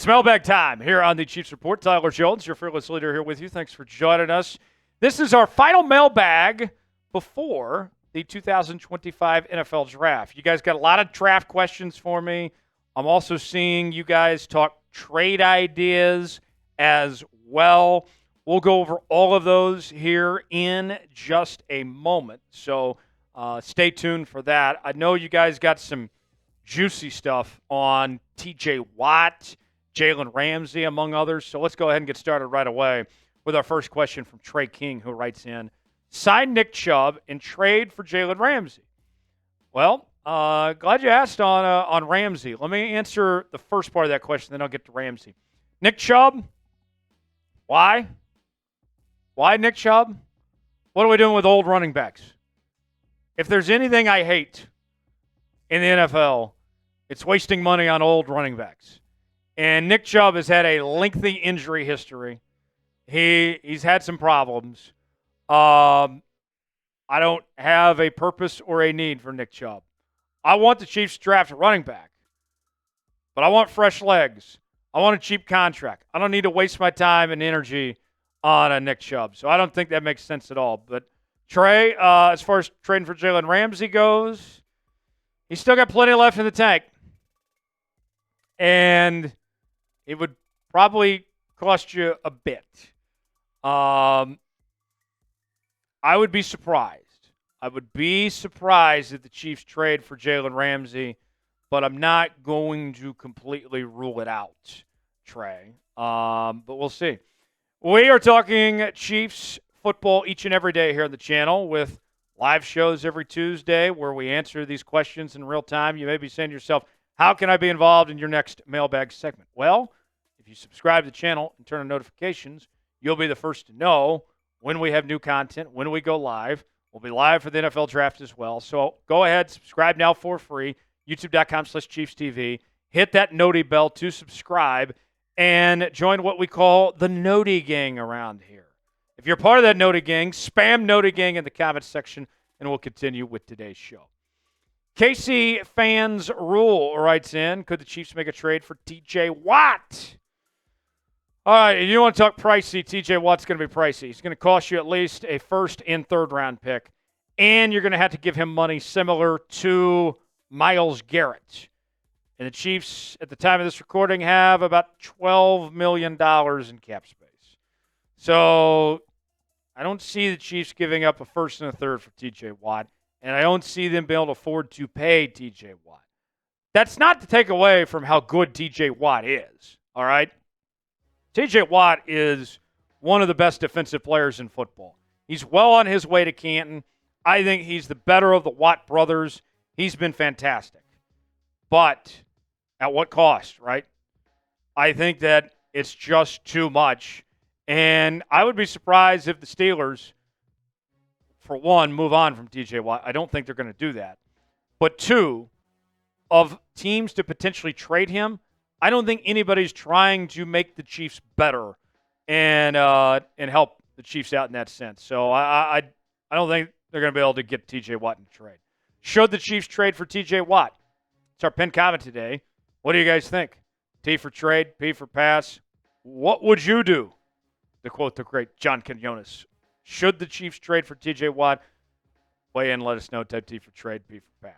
It's mailbag time here on the Chiefs Report. Tyler Jones, your fearless leader, here with you. Thanks for joining us. This is our final mailbag before the 2025 NFL Draft. You guys got a lot of draft questions for me. I'm also seeing you guys talk trade ideas as well. We'll go over all of those here in just a moment. So stay tuned for that. I know you guys got some juicy stuff on TJ Watt, Jalen Ramsey, among others. So let's go ahead and get started right away with our first question from Trey King, who writes in, sign Nick Chubb and trade for Jalen Ramsey. Well, glad you asked on Ramsey. Let me answer the first part of that question, then I'll get to Ramsey. Nick Chubb, why? Why Nick Chubb? What are we doing with old running backs? If there's anything I hate in the NFL, it's wasting money on old running backs. And Nick Chubb has had a lengthy injury history. He's had some problems. I don't have a purpose or a need for Nick Chubb. I want the Chiefs to draft a running back, but I want fresh legs. I want a cheap contract. I don't need to waste my time and energy on a Nick Chubb. So I don't think that makes sense at all. But Trey, as far as trading for Jalen Ramsey goes, he's still got plenty left in the tank. And it would probably cost you a bit. I would be surprised. I would be surprised if the Chiefs trade for Jalen Ramsey, but I'm not going to completely rule it out, Trey. But we'll see. We are talking Chiefs football each and every day here on the channel with live shows every Tuesday where we answer these questions in real time. You may be saying to yourself, how can I be involved in your next mailbag segment? Well, if you subscribe to the channel and turn on notifications, you'll be the first to know when we have new content, when we go live. We'll be live for the NFL Draft as well. So go ahead, subscribe now for free, youtube.com/ChiefsTV. Hit that noti bell to subscribe and join what we call the Noti Gang around here. If you're part of that Noti Gang, spam Noti Gang in the comments section, and we'll continue with today's show. Casey Fans Rule writes in, could the Chiefs make a trade for TJ Watt? All right, if you want to talk pricey, TJ Watt's going to be pricey. He's going to cost you at least a first and third round pick, and you're going to have to give him money similar to Myles Garrett. And the Chiefs, at the time of this recording, have about $12 million in cap space. So I don't see the Chiefs giving up a first and a third for TJ Watt, and I don't see them being able to afford to pay TJ Watt. That's not to take away from how good TJ Watt is, all right? TJ Watt is one of the best defensive players in football. He's well on his way to Canton. I think he's the better of the Watt brothers. He's been fantastic. But at what cost, right? I think that it's just too much. And I would be surprised if the Steelers, for one, move on from TJ Watt. I don't think they're going to do that. But two, of teams to potentially trade him, I don't think anybody's trying to make the Chiefs better and help the Chiefs out in that sense. So I don't think they're going to be able to get TJ Watt in trade. Should the Chiefs trade for TJ Watt? It's our pinned comment today. What do you guys think? T for trade, P for pass. What would you do? To quote the great John Quinones. Should the Chiefs trade for TJ Watt? Weigh in, let us know. Type T for trade, P for pass.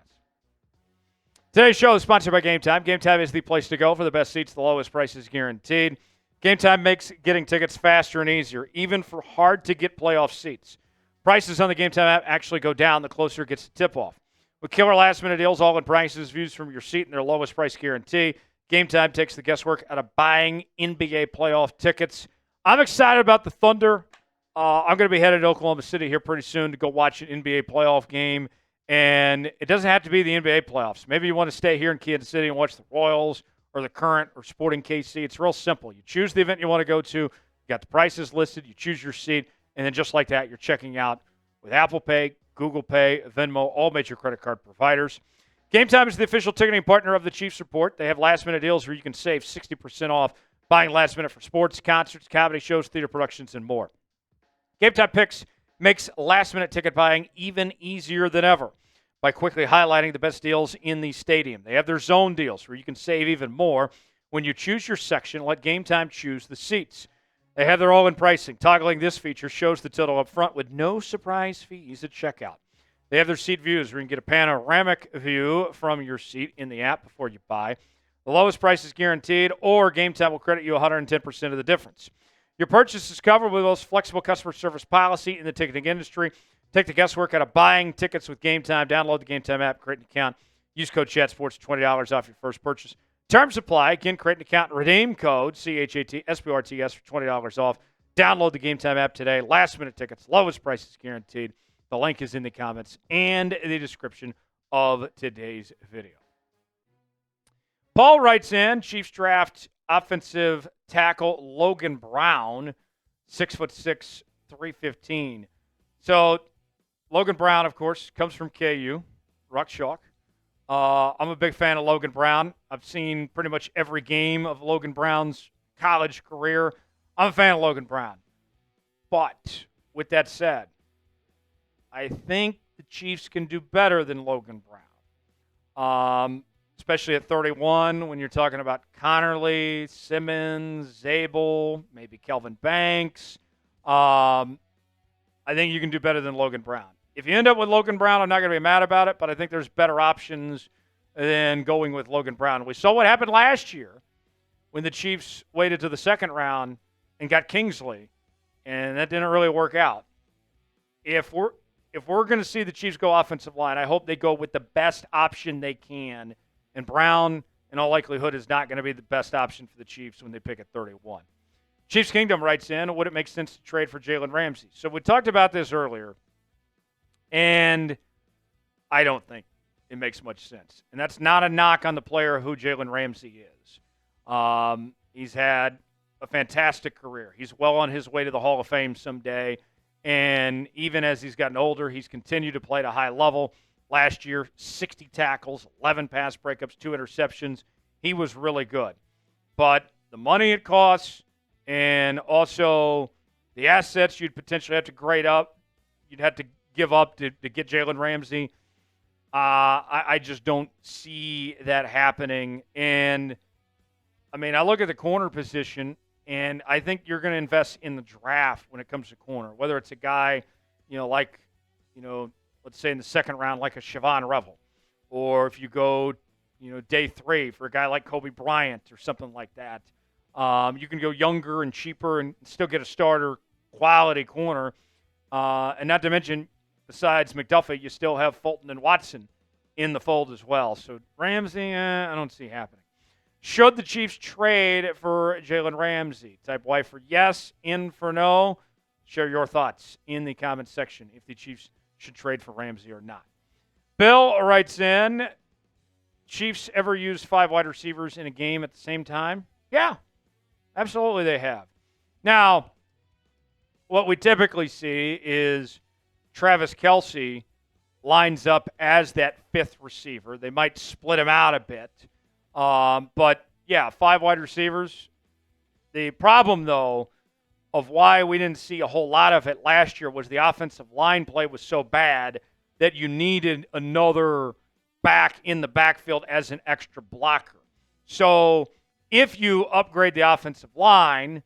Today's show is sponsored by Game Time. Game Time is the place to go for the best seats, the lowest prices guaranteed. Game Time makes getting tickets faster and easier, even for hard-to-get playoff seats. Prices on the Game Time app actually go down the closer it gets to tip-off. With killer last-minute deals, all-in prices, views from your seat, and their lowest price guarantee, Game Time takes the guesswork out of buying NBA playoff tickets. I'm excited about the Thunder. I'm going to be headed to Oklahoma City here pretty soon to go watch an NBA playoff game. And it doesn't have to be the NBA playoffs. Maybe you want to stay here in Kansas City and watch the Royals or the Current or Sporting KC. It's real simple. You choose the event you want to go to. You got the prices listed. You choose your seat. And then just like that, you're checking out with Apple Pay, Google Pay, Venmo, all major credit card providers. Game Time is the official ticketing partner of the Chiefs Report. They have last-minute deals where you can save 60% off buying last minute for sports, concerts, comedy shows, theater productions, and more. Game Time Picks makes last-minute ticket buying even easier than ever by quickly highlighting the best deals in the stadium. They have their zone deals where you can save even more When you choose your section, let Game Time choose the seats. They have their all-in pricing. Toggling this feature shows the total up front with no surprise fees at checkout. They have their seat views where you can get a panoramic view from your seat in the app before you buy. The lowest price is guaranteed, or Game Time will credit you 110% of the difference. Your purchase is covered with the most flexible customer service policy in the ticketing industry. Take the guesswork out of buying tickets with Game Time. Download the Game Time app, create an account. Use code ChatSports for $20 off your first purchase. Terms apply. Again, create an account and redeem code CHATSPORTS for $20 off. Download the Game Time app today. Last-minute tickets. Lowest prices guaranteed. The link is in the comments and the description of today's video. Paul writes in, Chiefs draft offensive tackle Logan Brown, 6'6", 315. So Logan Brown, of course, comes from KU, Rock Chalk. I'm a big fan of Logan Brown. I've seen pretty much every game of Logan Brown's college career. I'm a fan of Logan Brown. But with that said, I think the Chiefs can do better than Logan Brown, especially at 31 when you're talking about Connerly, Simmons, Zabel, maybe Kelvin Banks. I think you can do better than Logan Brown. If you end up with Logan Brown, I'm not going to be mad about it, but I think there's better options than going with Logan Brown. We saw what happened last year when the Chiefs waited to the second round and got Kingsley, and that didn't really work out. If we're going to see the Chiefs go offensive line, I hope they go with the best option they can, and Brown, in all likelihood, is not going to be the best option for the Chiefs when they pick at 31. Chiefs Kingdom writes in, would it make sense to trade for Jalen Ramsey? So we talked about this earlier, and I don't think it makes much sense. And that's not a knock on the player who Jalen Ramsey is. He's had a fantastic career. He's well on his way to the Hall of Fame someday. And even as he's gotten older, he's continued to play at a high level. Last year, 60 tackles, 11 pass breakups, 2 interceptions. He was really good. But the money it costs and also the assets you'd potentially have to grade up, you'd have to give up to get Jalen Ramsey. I just don't see that happening. And, I mean, I look at the corner position, and I think you're going to invest in the draft when it comes to corner, whether it's a guy, like, let's say in the second round, like a Siobhan Revel, or if you go, day 3 for a guy like Kobe Bryant or something like that. You can go younger and cheaper and still get a starter quality corner. And not to mention, besides McDuffie, you still have Fulton and Watson in the fold as well. So Ramsey, I don't see happening. Should the Chiefs trade for Jalen Ramsey? Type Y for yes, in for no. Share your thoughts in the comments section if the Chiefs should trade for Ramsey or not. Bill writes in, Chiefs ever use 5 wide receivers in a game at the same time? Yeah, absolutely they have. Now, what we typically see is Travis Kelce lines up as that 5th receiver. They might split him out a bit. But, yeah, 5 wide receivers. The problem, though, of why we didn't see a whole lot of it last year was the offensive line play was so bad that you needed another back in the backfield as an extra blocker. So if you upgrade the offensive line,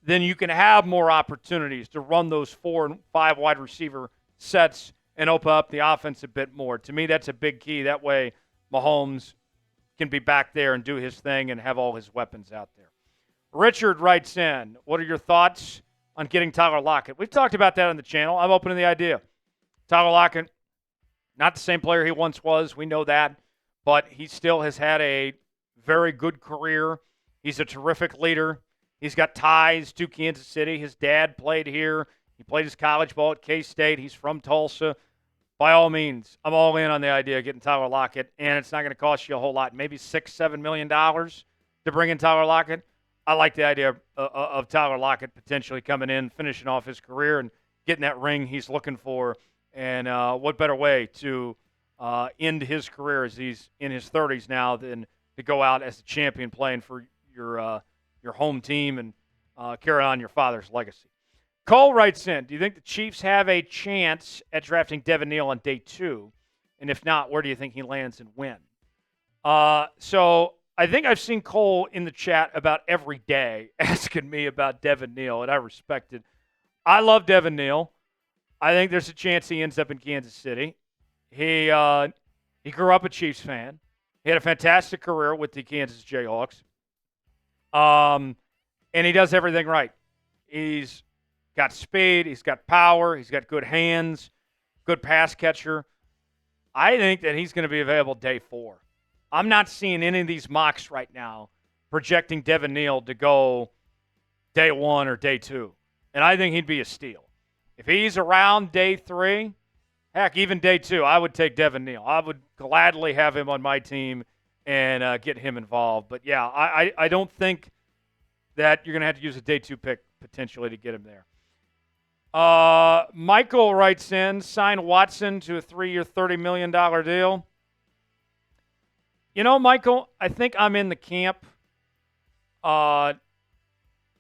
then you can have more opportunities to run those 4 and 5 wide receiver sets and open up the offense a bit more. To me, that's a big key. That way Mahomes can be back there and do his thing and have all his weapons out there. Richard writes in, what are your thoughts on getting Tyler Lockett? We've talked about that on the channel. I'm open to the idea. Tyler Lockett, not the same player he once was. We know that. But he still has had a very good career. He's a terrific leader. He's got ties to Kansas City. His dad played here. He played his college ball at K-State. He's from Tulsa. By all means, I'm all in on the idea of getting Tyler Lockett, and it's not going to cost you a whole lot, maybe $6-7 million to bring in Tyler Lockett. I like the idea of Tyler Lockett potentially coming in, finishing off his career, and getting that ring he's looking for. And what better way to end his career as he's in his 30s now than to go out as a champion playing for your home team and carry on your father's legacy. Cole writes in, do you think the Chiefs have a chance at drafting Devin Neil on day 2? And if not, where do you think he lands and when? So I think I've seen Cole in the chat about every day asking me about Devin Neil, and I respect it. I love Devin Neil. I think there's a chance he ends up in Kansas City. He grew up a Chiefs fan. He had a fantastic career with the Kansas Jayhawks. And he does everything right. He's got speed. He's got power. He's got good hands, good pass catcher. I think that he's going to be available day 4. I'm not seeing any of these mocks right now projecting Devin Neil to go day 1 or day 2. And I think he'd be a steal. If he's around day 3, heck, even day 2, I would take Devin Neil. I would gladly have him on my team and get him involved. But, yeah, I don't think that you're going to have to use a day 2 pick potentially to get him there. Michael writes in, sign Watson to a 3-year, $30 million deal. You know, Michael, I think I'm in the camp of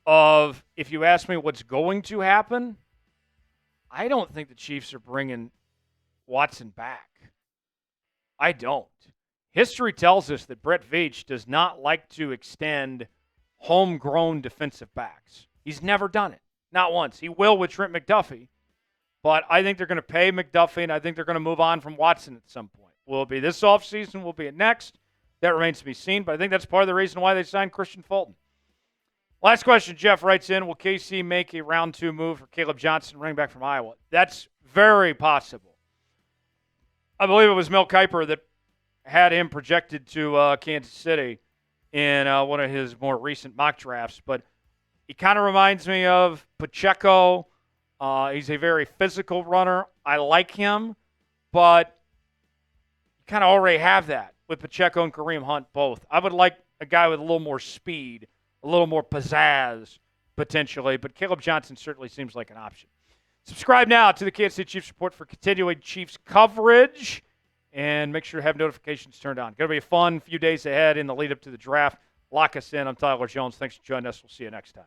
if you ask me what's going to happen, I don't think the Chiefs are bringing Watson back. I don't. History tells us that Brett Veach does not like to extend homegrown defensive backs. He's never done it. Not once. He will with Trent McDuffie, but I think they're going to pay McDuffie, and I think they're going to move on from Watson at some point. Will it be this offseason? Will it be it next? That remains to be seen, but I think that's part of the reason why they signed Christian Fulton. Last question, Jeff writes in, will KC make a round 2 move for Caleb Johnson, running back from Iowa? That's very possible. I believe it was Mel Kiper that had him projected to Kansas City in one of his more recent mock drafts, but he kind of reminds me of Pacheco. He's a very physical runner. I like him, but you kind of already have that with Pacheco and Kareem Hunt both. I would like a guy with a little more speed, a little more pizzazz potentially, but Caleb Johnson certainly seems like an option. Subscribe now to the Kansas City Chiefs Report for continuing Chiefs coverage, and make sure to have notifications turned on. Going to be a fun few days ahead in the lead up to the draft. Lock us in. I'm Tyler Jones. Thanks for joining us. We'll see you next time.